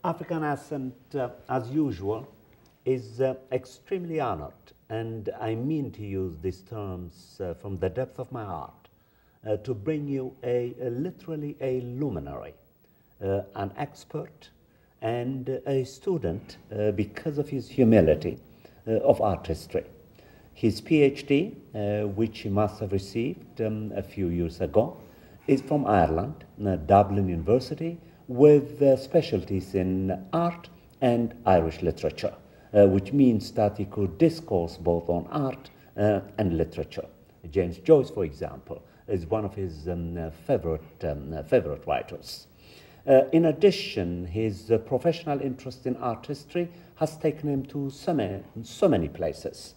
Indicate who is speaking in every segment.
Speaker 1: African Ascent, as usual, is extremely honored, and I mean to use these terms from the depth of my heart, to bring you literally a luminary, an expert, and a student, because of his humility, of art history. His PhD, which he must have received a few years ago, is from Ireland, Dublin University, with specialties in art and Irish literature, which means that he could discourse both on art and literature. James Joyce, for example, is one of his favorite writers. In addition, his professional interest in art history has taken him to so many places.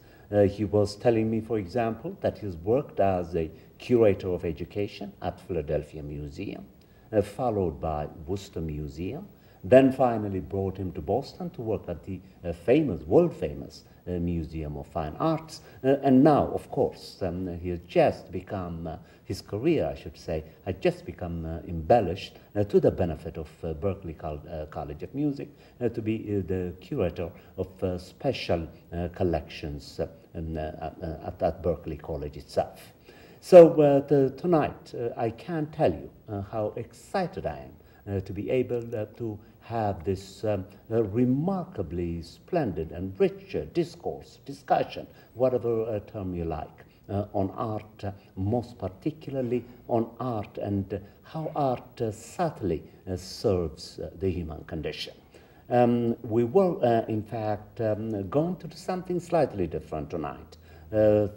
Speaker 1: He was telling me, for example, that he's worked as a curator of education at Philadelphia Museum, followed by Worcester Museum, then finally brought him to Boston to work at the world-famous Museum of Fine Arts, and now, of course, he has just become, his career, I should say, has just become embellished to the benefit of Berklee College of Music, to be the curator of special collections at Berklee College itself. So tonight, I can't tell you how excited I am to be able to have this remarkably splendid and rich discussion, whatever term you like, on art, most particularly on art and how art subtly serves the human condition. We were, in fact, going to do something slightly different tonight.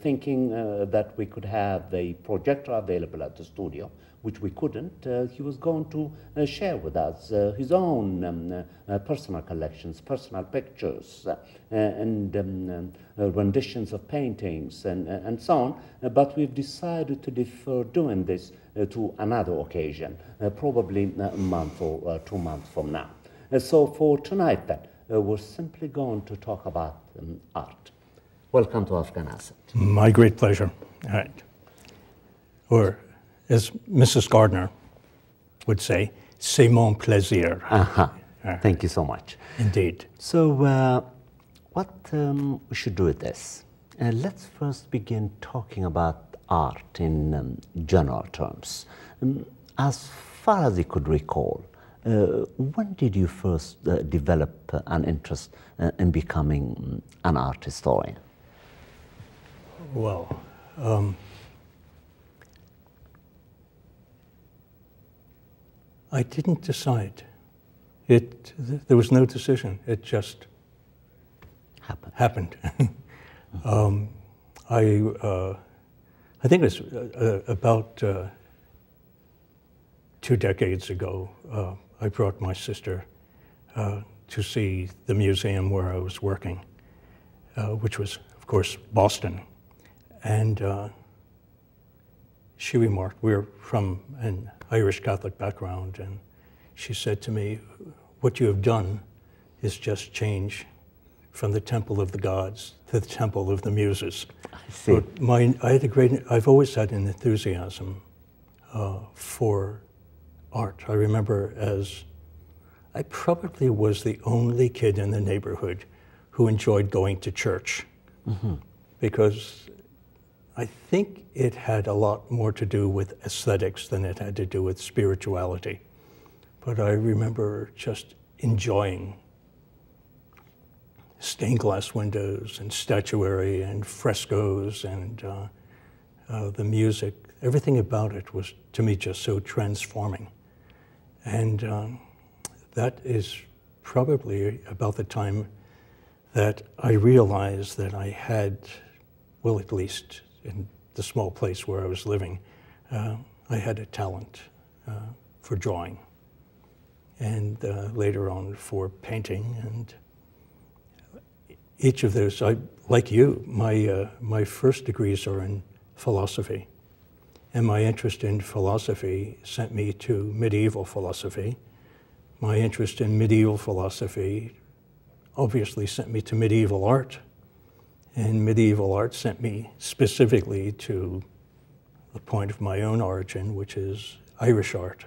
Speaker 1: Thinking that we could have a projector available at the studio, which we couldn't. He was going to share with us his own personal collections, personal pictures, and renditions of paintings, and so on. But we've decided to defer doing this to another occasion, probably a month or 2 months from now. So for tonight, then, we're simply going to talk about art. Welcome to African Ascent.
Speaker 2: My great pleasure. All right. Or, as Mrs. Gardner would say, c'est mon plaisir.
Speaker 1: Thank you so much.
Speaker 2: Indeed.
Speaker 1: So, what we should do with this? Let's first begin talking about art in general terms. As far as you could recall, when did you first develop an interest in becoming an art historian?
Speaker 2: Well, I didn't decide. There was no decision. It just happened. I think it was about 2 decades ago. I brought my sister to see the museum where I was working, which was, of course, Boston. And she remarked, we're from an Irish Catholic background, and she said to me, what you have done is just change from the temple of the gods to the temple of the muses.
Speaker 1: I see.
Speaker 2: I've always had an enthusiasm for art. I remember I probably was the only kid in the neighborhood who enjoyed going to church, because I think it had a lot more to do with aesthetics than it had to do with spirituality. But I remember just enjoying stained glass windows and statuary and frescoes and the music. Everything about it was, to me, just so transforming. And that is probably about the time that I realized that I had, well, at least in the small place where I was living, I had a talent for drawing, and later on for painting. And each of those, like you, my first degrees are in philosophy, and my interest in philosophy sent me to medieval philosophy. My interest in medieval philosophy obviously sent me to medieval art. And medieval art sent me specifically to the point of my own origin, which is Irish art.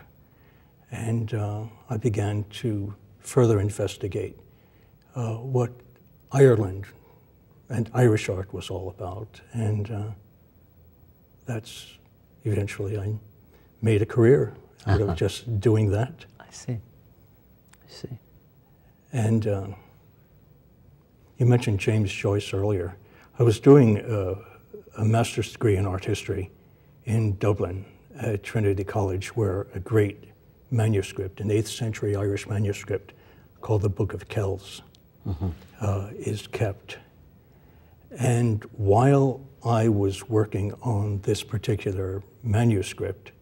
Speaker 2: And I began to further investigate what Ireland and Irish art was all about. And that's eventually I made a career out of just doing that.
Speaker 1: I see. I see.
Speaker 2: And you mentioned James Joyce earlier. I was doing a master's degree in art history in Dublin at Trinity College, where a great manuscript, an 8th century Irish manuscript called the Book of Kells, is kept. And while I was working on this particular manuscript,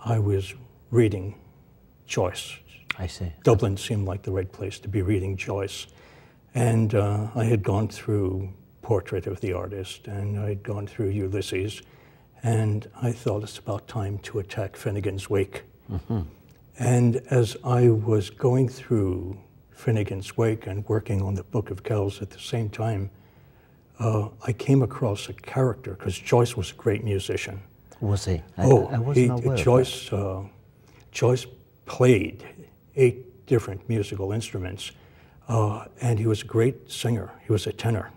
Speaker 2: I was reading Joyce.
Speaker 1: I see.
Speaker 2: Dublin seemed like the right place to be reading Joyce. And I had gone through Portrait of the Artist, and I had gone through Ulysses, and I thought it's about time to attack Finnegan's Wake. And as I was going through Finnegan's Wake and working on the Book of Kells at the same time, I came across a character, because Joyce was a great musician.
Speaker 1: Was he? I wasn't aware
Speaker 2: Joyce, Joyce played 8 different musical instruments, and he was a great singer. He was a tenor.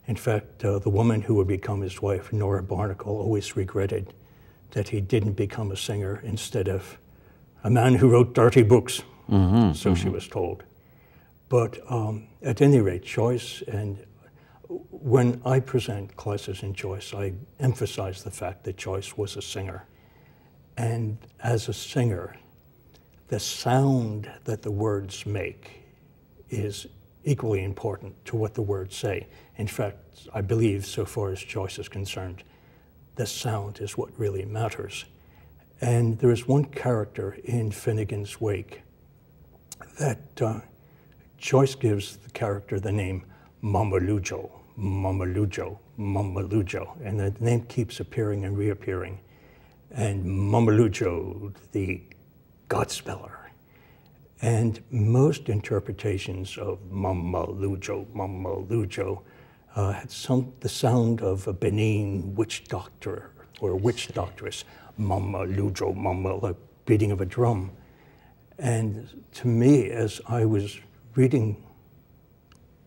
Speaker 2: In fact, the woman who would become his wife, Nora Barnacle, always regretted that he didn't become a singer instead of a man who wrote dirty books, so she was told. But at any rate, Joyce, and when I present classes in Joyce, I emphasize the fact that Joyce was a singer. And as a singer, the sound that the words make is equally important to what the words say. In fact, I believe, so far as Joyce is concerned, the sound is what really matters. And there is one character in Finnegan's Wake that Joyce gives the character the name Mamalujo, Mamalujo, Mamalujo, and the name keeps appearing and reappearing. And Mamalujo, the Godspeller. And most interpretations of Mamalujo, Mamalujo had the sound of a Benin witch doctor or witch doctress, Mamalujo, Mama, like beating of a drum. And to me, as I was reading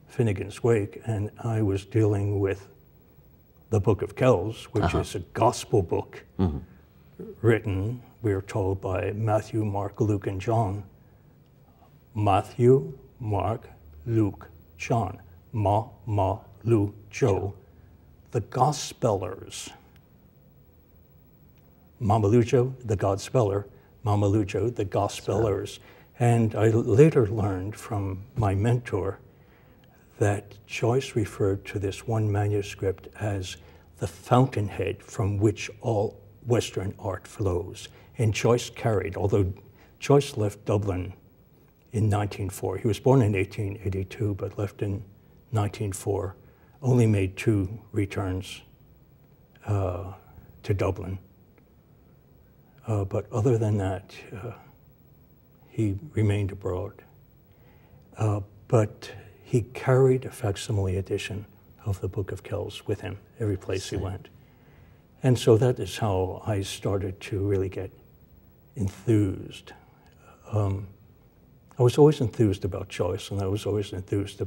Speaker 2: Finnegan's Wake and I was dealing with the Book of Kells, which is a gospel book written, we are told, by Matthew, Mark, Luke, and John. Matthew, Mark, Luke, John. Lu, Jo. The Gospelers. Mamalujo, the Godspeller. Mamalujo, the Gospelers. And I later learned from my mentor that Joyce referred to this one manuscript as the fountainhead from which all Western art flows. And Joyce carried, although Joyce left Dublin in 1904. He was born in 1882, but left in 1904, only made 2 returns to Dublin. But other than that, he remained abroad. But he carried a facsimile edition of the Book of Kells with him every place he went. And so that is how I started to really get enthused. I was always enthused about Joyce, and I was always enthused